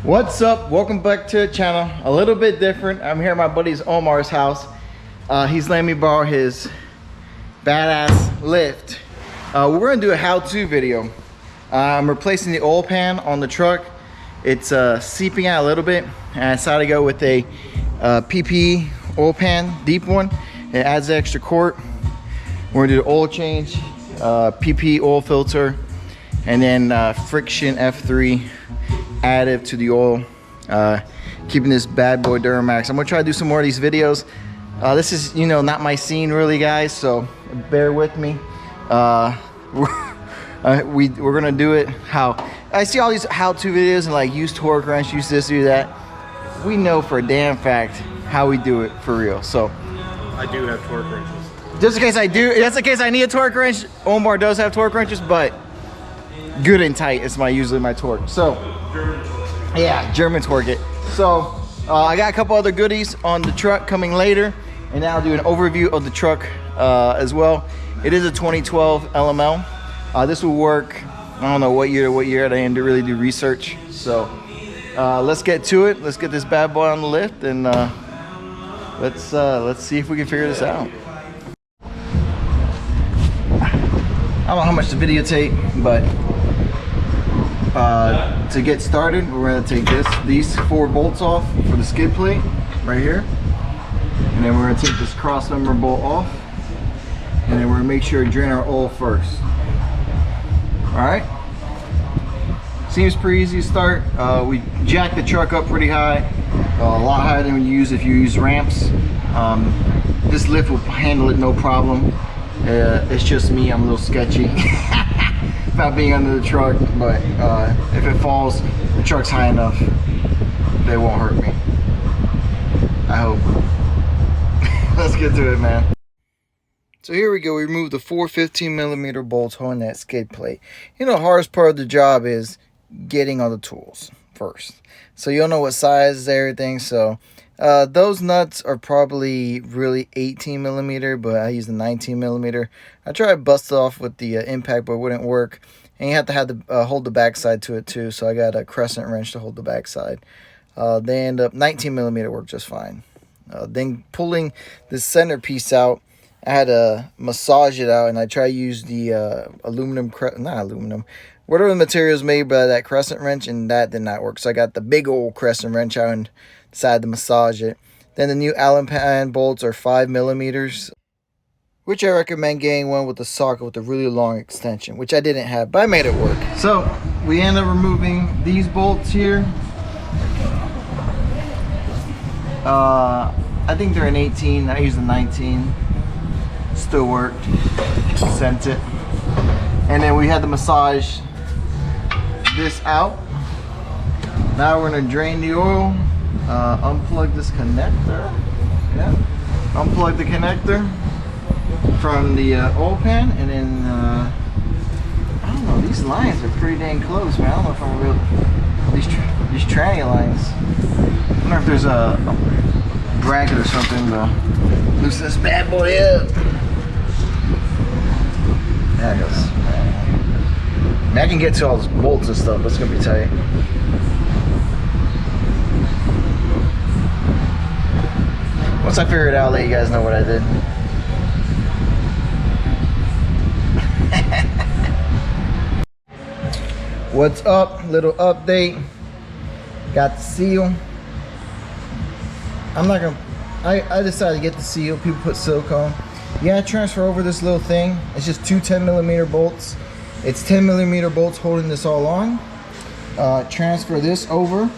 What's up? Welcome back to the channel. A little bit different. I'm here at my buddy's Omar's house. He's letting me borrow his badass lift. We're gonna do a how-to video. I'm replacing the oil pan on the truck. It's seeping out a little bit, and I decided to go with a PPE oil pan, deep one. It adds extra quart. We're gonna do the oil change, PPE oil filter, and then friction F3 additive to the oil, keeping this bad boy Duramax. I'm gonna try to do some more of these videos. This is, you know, not my scene really, guys, so bear with me. We're gonna do it how I see all these how-to videos and like use torque wrench, use this, do that. We know for a damn fact how we do it for real. So I do have torque wrenches. Just in case I do, that's in case I need a torque wrench. Omar does have torque wrenches, but good and tight is usually my torque. So yeah, German torque it. So I got a couple other goodies on the truck coming later, and now I'll do an overview of the truck as well. It is a 2012 LML. This will work, I don't know what year to what year. I didn't really do research. So let's get to it. Let's get this bad boy on the lift, and let's see if we can figure this out. I don't know how much to videotape, but to get started, we're going to take these 4 bolts off for the skid plate right here, and then we're going to take this cross member bolt off, and then we're going to make sure to drain our oil first. Alright, seems pretty easy to start. We jack the truck up pretty high, a lot higher than if you use ramps. This lift will handle it no problem. It's just me, I'm a little sketchy about being under the truck, but if it falls, the truck's high enough, they won't hurt me. I hope. Let's get to it, man. So here we go. We removed the 4 15mm bolts holding that skid plate. You know, the hardest part of the job is getting all the tools first. So you'll know what size is everything. So those nuts are probably really 18mm, but I use the 19mm. I tried to bust it off with the impact, but it wouldn't work. And you have to hold the backside to it too. So I got a crescent wrench to hold the backside. They end up 19mm worked just fine. Then pulling the centerpiece out, I had to massage it out, and I tried to use the whatever the material is made by that crescent wrench, and that did not work. So I got the big old crescent wrench out and decided to massage it. Then the new Allen pan bolts are 5mm, which I recommend getting one with a socket with a really long extension, which I didn't have, but I made it work. So we end up removing these bolts here. I think they're an 18. I use a 19. Still worked. Sent it. And then we had to massage this out. Now we're gonna drain the oil. Unplug this connector. Yeah. Unplug the connector from the oil pan, and then I don't know. These lines are pretty dang close, man. I don't know if I'm real. These tranny lines. I wonder if there's a bracket or something to loosen this bad boy up. There it goes. I mean, I can get to all those bolts and stuff, but it's gonna be tight. Once I figure it out, I'll let you guys know what I did. What's up? Little update. Got the seal. I decided to get the seal. People put silicone. You gotta transfer over this little thing. It's just 2 10mm bolts. It's 10mm bolts holding this all on. Transfer this over.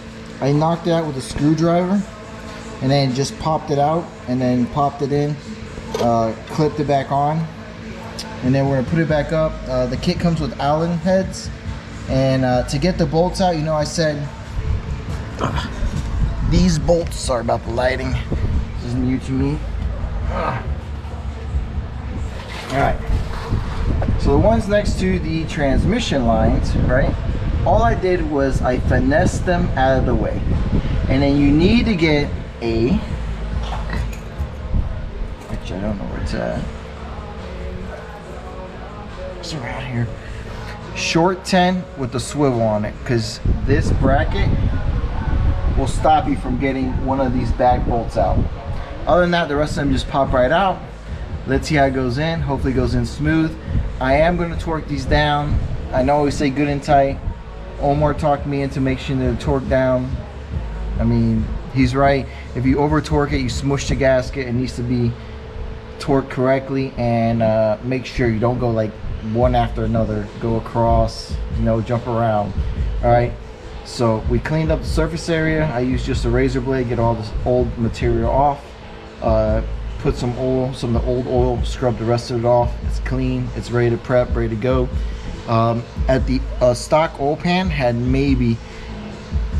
I knocked it out with a screwdriver, and then just popped it out, and then popped it in, clipped it back on, and then we're gonna put it back up. The kit comes with Allen heads, and to get the bolts out, you know, I said these bolts, sorry about the lighting, this is new to me. Alright, so the ones next to the transmission lines, right, all I did was I finessed them out of the way. And then you need to get a, which I don't know where it's at, it's around here, short 10 with the swivel on it, because this bracket will stop you from getting one of these back bolts out. Other than that, the rest of them just pop right out. Let's see how it goes in. Hopefully it goes in smooth. I am going to torque these down. I know I always say good and tight. Omar talked me into making the torque down. I mean, he's right. If you over torque it, you smush the gasket. It needs to be torqued correctly, and make sure you don't go like one after another. Go across, you know, jump around. All right. So we cleaned up the surface area. I used just a razor blade, get all this old material off. Put some oil, some of the old oil, scrub the rest of it off. It's clean. It's ready to prep, ready to go. At the stock oil pan had maybe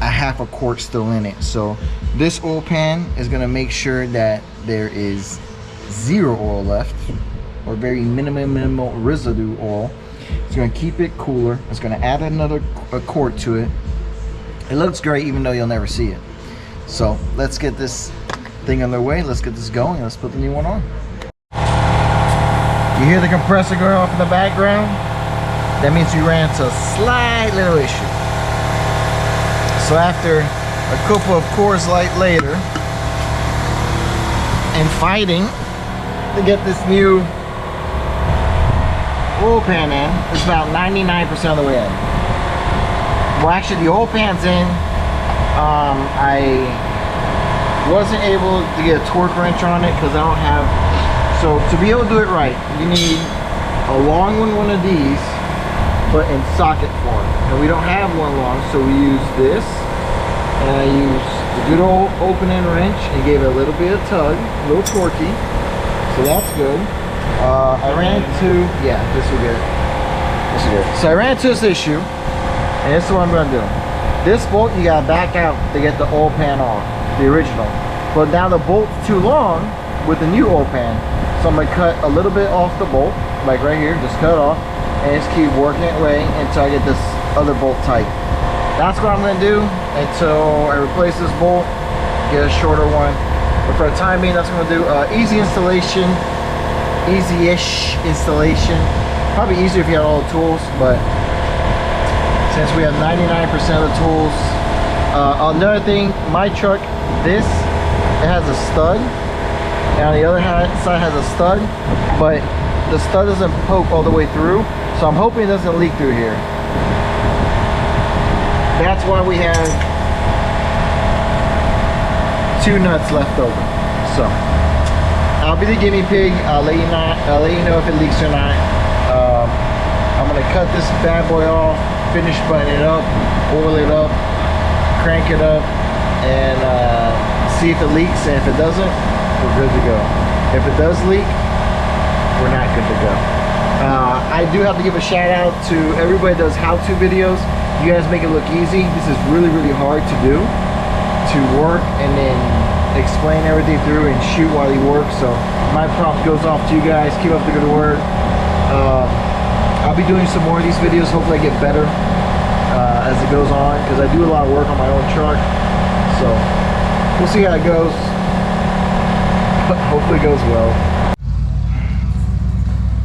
a half a quart still in it. So this oil pan is gonna make sure that there is zero oil left, or very minimal residue oil. It's gonna keep it cooler. It's gonna add another quart to it. It looks great even though you'll never see it. So let's get this thing underway. Let's get this going. Let's put the new one on. You hear the compressor going off in the background? That means we ran into a slight little issue. So after a couple of Coors Light later and fighting to get this new oil pan in, it's about 99% of the way in. Well, actually the oil pan's in. I wasn't able to get a torque wrench on it because I don't have, so to be able to do it right, you need a long one of these, but in socket form. And we don't have one long, so we use this, and I used the good old opening wrench and gave it a little bit of tug, a little torquey, so that's good. I ran into, yeah, this will get it. This is good. So I ran into this issue, and this is what I'm gonna do. This bolt you gotta back out to get the oil pan off, the original. But now the bolt's too long with the new oil pan, so I'm gonna cut a little bit off the bolt, like right here, just cut it off, and just keep working it away until I get this other bolt tight. That's what I'm gonna do until I replace this bolt, get a shorter one. But for the time being, that's what I'm gonna do. Easy installation, easy-ish installation. Probably easier if you had all the tools, but since we have 99% of the tools. Another thing, my truck, it has a stud, and on the other side has a stud, but the stud doesn't poke all the way through, so I'm hoping it doesn't leak through here. That's why we have 2 nuts left over. So I'll be the guinea pig. I'll let you know if it leaks or not. I'm gonna cut this bad boy off, finish buttoning it up, oil it up, crank it up, and see if it leaks. And if it doesn't, we're good to go. If it does leak, we're not good to go. I do have to give a shout out to everybody that does how-to videos. You guys make it look easy. This is really hard to do, to work and then explain everything through and shoot while you work. So my prop goes off to you guys. Keep up the good work. I'll be doing some more of these videos. Hopefully I get better as it goes on, because I do a lot of work on my own truck. So we'll see how it goes. But hopefully it goes well.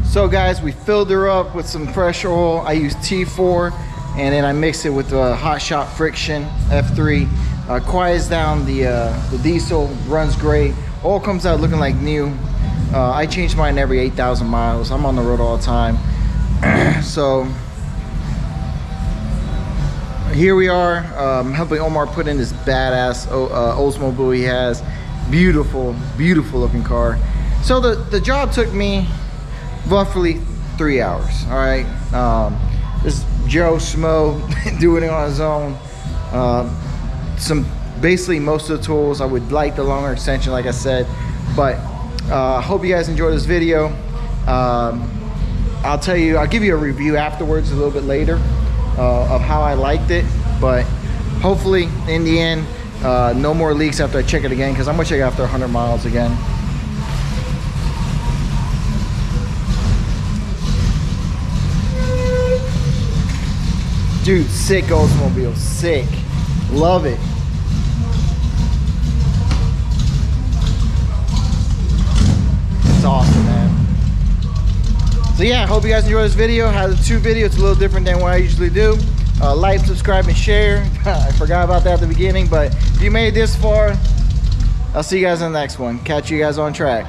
So guys, we filled her up with some fresh oil. I used T4, and then I mixed it with Hot Shot Friction F3. Quiets down the diesel, runs great. Oil comes out looking like new. I change mine every 8,000 miles. I'm on the road all the time. So here we are, helping Omar put in this badass Oldsmobile he has. Beautiful looking car. So the job took me roughly 3 hours. All right, this Joe Schmo doing it on his own. Basically most of the tools. I would like the longer extension, like I said, but hope you guys enjoy this video. I'll give you a review afterwards, a little bit later, of how I liked it. But hopefully in the end, no more leaks after I check it again, because I'm gonna check it after 100 miles again. Dude, sick Oldsmobile, sick. Love it. It's awesome, man. So yeah, I hope you guys enjoyed this video. How the 2 video, it's a little different than what I usually do. Like, subscribe, and share. I forgot about that at the beginning, but if you made it this far, I'll see you guys in the next one. Catch you guys on track.